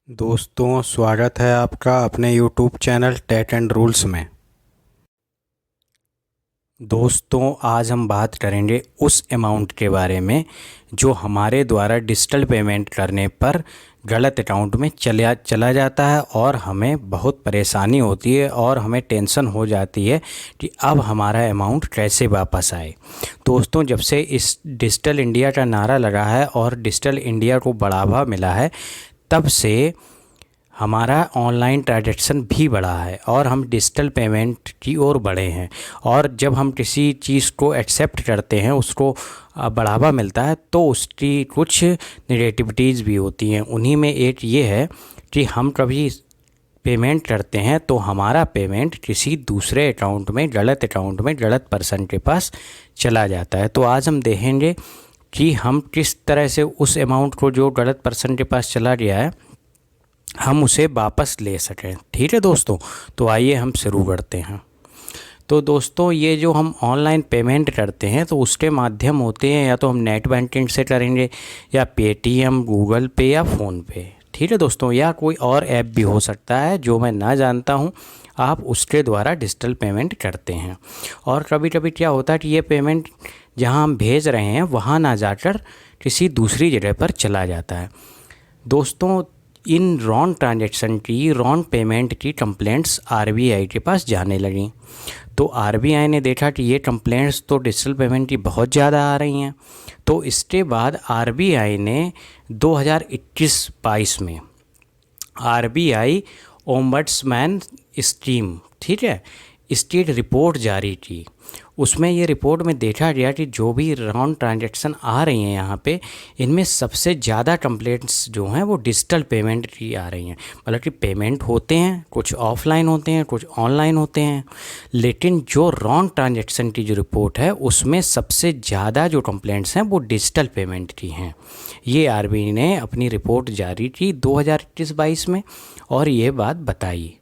दोस्तों, स्वागत है आपका अपने YouTube channel tech and rules में। दोस्तों, आज हम बात करेंगे उस अमाउंट के बारे में जो हमारे द्वारा डिजिटल पेमेंट करने पर गलत अकाउंट में चला जाता है और हमें बहुत परेशानी होती है और हमें टेंशन हो जाती है कि अब हमारा अमाउंट कैसे वापस आए। दोस्तों, जब से इस डिजिटल इंडिया का नारा लगा है और डिजिटल इंडिया को बढ़ावा मिला है, तब से हमारा ऑनलाइन ट्रांजैक्शन भी बढ़ा है और हम डिजिटल पेमेंट की ओर बढ़े हैं। और जब हम किसी चीज़ को एक्सेप्ट करते हैं, उसको बढ़ावा मिलता है, तो उसकी कुछ नेगेटिविटीज़ भी होती हैं। उन्हीं में एक ये है कि हम कभी पेमेंट करते हैं तो हमारा पेमेंट किसी दूसरे अकाउंट में, गलत अकाउंट में, गलत पर्सन के पास चला जाता है। तो आज हम देखेंगे कि हम किस तरह से उस अमाउंट को जो गलत पर्सन के पास चला गया है, हम उसे वापस ले सकें। ठीक है दोस्तों, तो आइए हम शुरू करते हैं। तो दोस्तों, ये जो हम ऑनलाइन पेमेंट करते हैं तो उसके माध्यम होते हैं, या तो हम नेट बैंकिंग से करेंगे, या पेटीएम, गूगल पे, या फ़ोनपे। ठीक है दोस्तों, या कोई और ऐप भी हो सकता है जो मैं ना जानता हूँ, आप उसके द्वारा डिजिटल पेमेंट करते हैं। और कभी कभी क्या होता है कि ये पेमेंट जहाँ हम भेज रहे हैं वहाँ ना जाकर किसी दूसरी जगह पर चला जाता है। दोस्तों, इन रॉन्ग ट्रांजैक्शन की, रॉन्ग पेमेंट की कंप्लेंट्स आरबीआई के पास जाने लगी। तो आरबीआई ने देखा कि ये कंप्लेंट्स तो डिजिटल पेमेंट की बहुत ज़्यादा आ रही हैं। तो इसके बाद आरबीआई ने 2021-22 में आरबीआई ओम्बड्समैन स्कीम, ठीक है, स्टेट रिपोर्ट जारी की। उसमें ये रिपोर्ट में देखा गया कि जो भी रॉन्ग ट्रांजैक्शन आ रही हैं यहाँ पे, इनमें सबसे ज़्यादा कंप्लेंट्स जो हैं वो डिजिटल पेमेंट की आ रही हैं। मतलब कि पेमेंट होते हैं, कुछ ऑफलाइन होते हैं, कुछ ऑनलाइन होते हैं, लेकिन जो रॉन्ग ट्रांजैक्शन की जो रिपोर्ट है उसमें सबसे ज़्यादा जो कंप्लेंट्स हैं वो डिजिटल पेमेंट की हैं। ये आरबीआई ने अपनी रिपोर्ट जारी की 2021-22 में और ये बात बताई।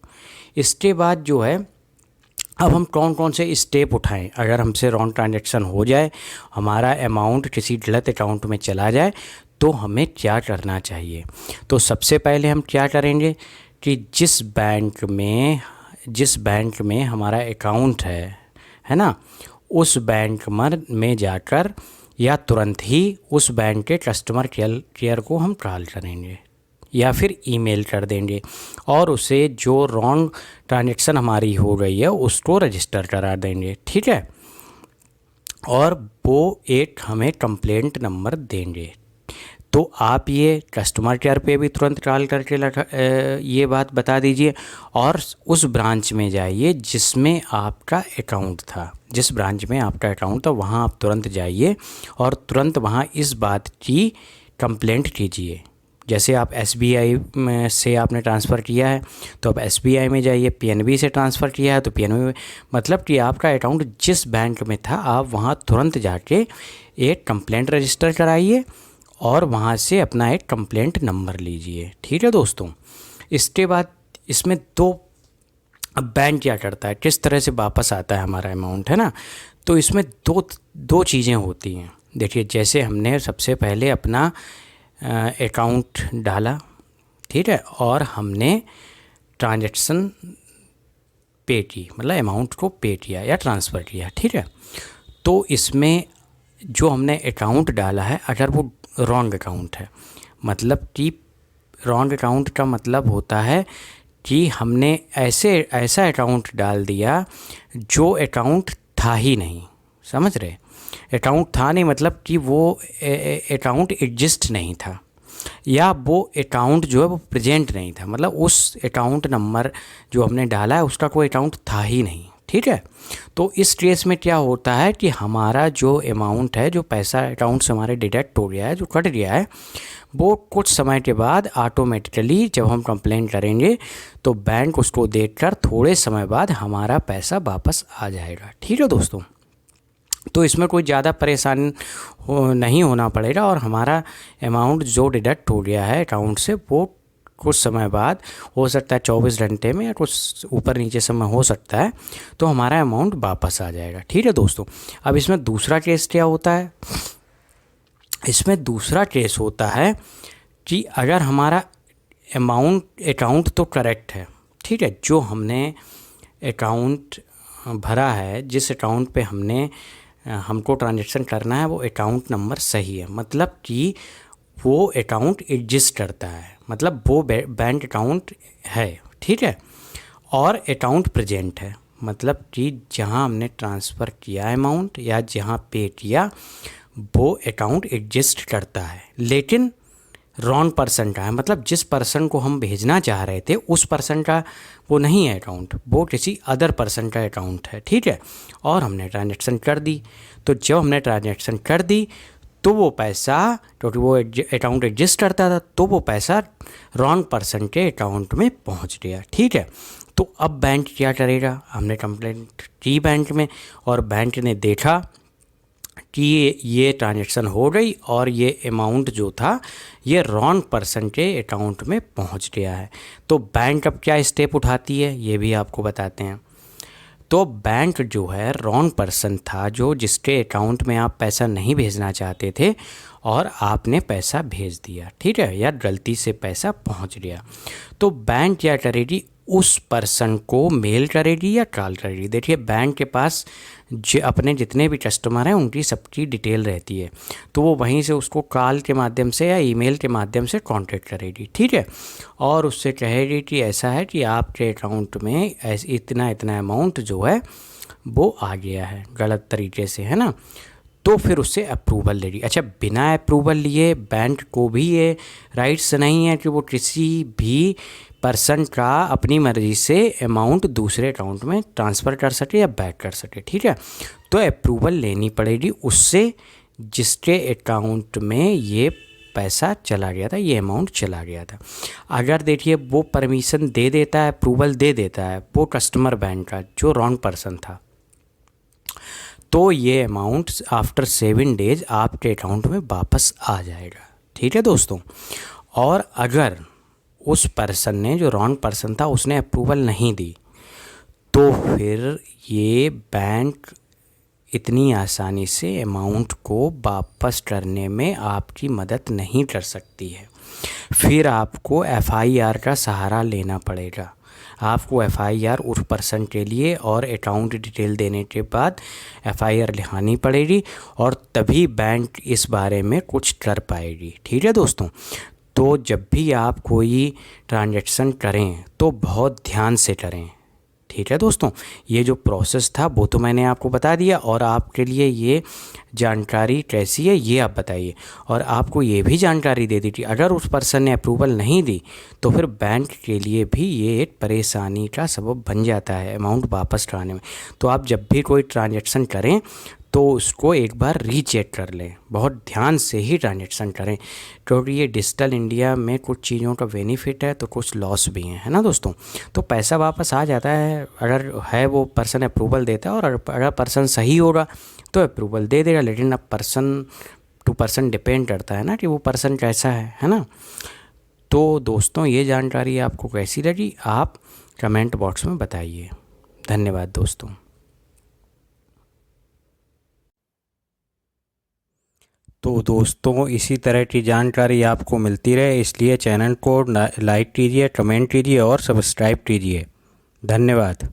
इसके बाद जो है, अब हम कौन कौन से स्टेप उठाएं अगर हमसे रॉन्ग ट्रांजैक्शन हो जाए, हमारा अमाउंट किसी गलत अकाउंट में चला जाए, तो हमें क्या करना चाहिए। तो सबसे पहले हम क्या करेंगे कि जिस बैंक में हमारा अकाउंट है ना, उस बैंक में जाकर या तुरंत ही उस बैंक के कस्टमर केयर को हम कॉल करेंगे या फिर ईमेल कर देंगे और उसे जो रॉन्ग ट्रांजैक्शन हमारी हो गई है उसको रजिस्टर करा देंगे। ठीक है, और वो एक हमें कंप्लेंट नंबर देंगे। तो आप ये कस्टमर केयर पे भी तुरंत कॉल करके ये बात बता दीजिए और उस ब्रांच में जाइए जिसमें आपका अकाउंट था। जिस ब्रांच में आपका अकाउंट था वहाँ आप तुरंत जाइए और तुरंत वहाँ इस बात की कंप्लेंट कीजिए। जैसे आप एसबीआई में से आपने ट्रांसफ़र किया है तो आप एसबीआई में जाइए, पीएनबी से ट्रांसफ़र किया है तो पीएनबी में, मतलब कि आपका अकाउंट जिस बैंक में था आप वहाँ तुरंत जाके एक कंप्लेंट रजिस्टर कराइए और वहाँ से अपना एक कंप्लेंट नंबर लीजिए। ठीक है दोस्तों, इसके बाद इसमें अब बैंक क्या करता है, किस तरह से वापस आता है हमारा अमाउंट, है ना। तो इसमें दो चीज़ें होती हैं। देखिए, जैसे हमने सबसे पहले अपना अकाउंट डाला, ठीक है, और हमने ट्रांजैक्शन पे की, मतलब अमाउंट को पे किया या ट्रांसफ़र किया। ठीक है, तो इसमें जो हमने अकाउंट डाला है, अगर वो रॉन्ग अकाउंट है, मतलब कि रॉन्ग अकाउंट का मतलब होता है कि हमने ऐसा अकाउंट डाल दिया जो अकाउंट था ही नहीं। समझ रहे, अकाउंट था नहीं मतलब कि वो अकाउंट एग्जिस्ट नहीं था, या वो अकाउंट जो है वो प्रेजेंट नहीं था, मतलब उस अकाउंट नंबर जो हमने डाला है उसका कोई अकाउंट था ही नहीं। ठीक है, तो इस केस में क्या होता है कि हमारा जो अमाउंट है, जो पैसा अकाउंट से हमारे डिडक्ट हो गया है, जो कट गया है, वो कुछ समय के बाद ऑटोमेटिकली जब हम कंप्लेंट करेंगे तो बैंक उसको देखकर थोड़े समय बाद हमारा पैसा वापस आ जाएगा। ठीक है दोस्तों, तो इसमें कोई ज़्यादा परेशान नहीं होना पड़ेगा और हमारा अमाउंट जो डिडक्ट हो गया है अकाउंट से वो कुछ समय बाद, हो सकता है 24 घंटे में या कुछ ऊपर नीचे समय हो सकता है, तो हमारा अमाउंट वापस आ जाएगा। ठीक है दोस्तों, अब इसमें दूसरा केस क्या होता है, इसमें दूसरा केस होता है कि अगर हमारा अकाउंट तो करेक्ट है, ठीक है। जो हमने अकाउंट भरा है, जिस अकाउंट पे हमको ट्रांजैक्शन करना है, वो अकाउंट नंबर सही है, मतलब कि वो अकाउंट एग्जिस्ट करता है, मतलब वो बैंक अकाउंट है, ठीक है। और अकाउंट प्रेजेंट है, मतलब कि जहां हमने ट्रांसफ़र किया अमाउंट या जहां पे किया वो अकाउंट एग्जिस्ट करता है, लेकिन रॉन्ग पर्सन का है, मतलब जिस पर्सन को हम भेजना चाह रहे थे उस पर्सन का वो नहीं है अकाउंट, वो किसी अदर पर्सन का अकाउंट है, ठीक है। और हमने ट्रांजैक्शन कर दी, तो जब हमने ट्रांजैक्शन कर दी तो वो पैसा, क्योंकि वो अकाउंट एग्जिस्ट करता था, तो वो पैसा रॉन्ग पर्सन के अकाउंट में पहुंच गया, ठीक है। तो अब बैंक क्या करेगा, हमने कंप्लेंट की बैंक में और बैंक ने देखा कि ये ट्रांजैक्शन हो गई और ये अमाउंट जो था ये रॉन्ग पर्सन के अकाउंट में पहुंच गया है। तो बैंक अब क्या स्टेप उठाती है ये भी आपको बताते हैं। तो बैंक जो है, रॉन्ग पर्सन था जो जिसके अकाउंट में आप पैसा नहीं भेजना चाहते थे और आपने पैसा भेज दिया, ठीक है, या गलती से पैसा पहुंच गया, तो बैंक क्या करेगी, उस पर्सन को मेल करेगी या कॉल करेगी। देखिए बैंक के पास अपने जितने भी कस्टमर हैं उनकी सबकी डिटेल रहती है, तो वो वहीं से उसको कॉल के माध्यम से या ईमेल के माध्यम से कांटेक्ट करेगी, ठीक है। और उससे कहेगी कि ऐसा है कि आपके अकाउंट में ऐसे इतना अमाउंट जो है वो आ गया है गलत तरीके से, है ना। तो फिर उससे अप्रूवल लेगी। अच्छा, बिना अप्रूवल लिए बैंक को भी ये राइट्स नहीं है कि वो किसी भी पर्सन का अपनी मर्ज़ी से अमाउंट दूसरे अकाउंट में ट्रांसफ़र कर सके या बैक कर सके, ठीक है। तो अप्रूवल लेनी पड़ेगी उससे जिसके अकाउंट में ये पैसा चला गया था, ये अमाउंट चला गया था। अगर देखिए वो परमिशन दे देता है, अप्रूवल दे देता है वो कस्टमर बैंक का जो रॉन्ग पर्सन था, तो ये अमाउंट आफ्टर 7 डेज आपके अकाउंट में वापस आ जाएगा, ठीक है दोस्तों। और अगर उस पर्सन ने, जो रॉन्ग पर्सन था, उसने अप्रूवल नहीं दी, तो फिर ये बैंक इतनी आसानी से अमाउंट को वापस करने में आपकी मदद नहीं कर सकती है। फिर आपको FIR का सहारा लेना पड़ेगा। आपको FIR उस पर्सन के लिए और अकाउंट डिटेल देने के बाद FIR लिखानी पड़ेगी और तभी बैंक इस बारे में कुछ कर पाएगी, ठीक है दोस्तों। तो जब भी आप कोई ट्रांजैक्शन करें तो बहुत ध्यान से करें, ठीक है दोस्तों। ये जो प्रोसेस था वो तो मैंने आपको बता दिया, और आपके लिए ये जानकारी कैसी है ये आप बताइए। और आपको ये भी जानकारी दे दी कि अगर उस पर्सन ने अप्रूवल नहीं दी तो फिर बैंक के लिए भी ये एक परेशानी का सबब बन जाता है अमाउंट वापस कराने में। तो आप जब भी कोई ट्रांजैक्शन करें तो उसको एक बार रीचेक कर लें, बहुत ध्यान से ही ट्रांजैक्शन करें, क्योंकि ये डिजिटल इंडिया में कुछ चीज़ों का बेनिफिट है तो कुछ लॉस भी हैं, है ना दोस्तों। तो पैसा वापस आ जाता है अगर है वो पर्सन अप्रूवल देता है, और अगर पर्सन सही होगा तो अप्रूवल दे देगा, लेकिन अब पर्सन टू पर्सन डिपेंड करता है ना कि वो पर्सन कैसा है ना। तो दोस्तों ये जानकारी आपको कैसी लगी आप कमेंट बॉक्स में बताइए। धन्यवाद दोस्तों। तो दोस्तों इसी तरह की जानकारी आपको मिलती रहे, इसलिए चैनल को लाइक कीजिए, कमेंट कीजिए और सब्सक्राइब कीजिए। धन्यवाद।